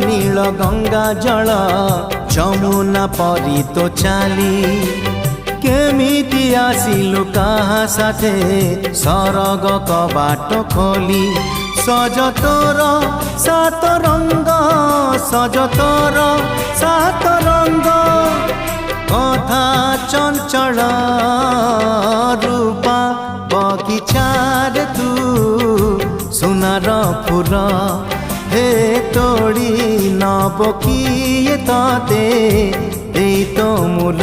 नील गंगा जल जमुना परी तो चाली केमिति आसिलु कहाँ साथे सरग कबाट खोली सज तोर सात रंग सज तोर सात रंग कथा चंचल रूपा बगीचार तू सुनार फूल हे तोड़ी नब किए तते तो मूल।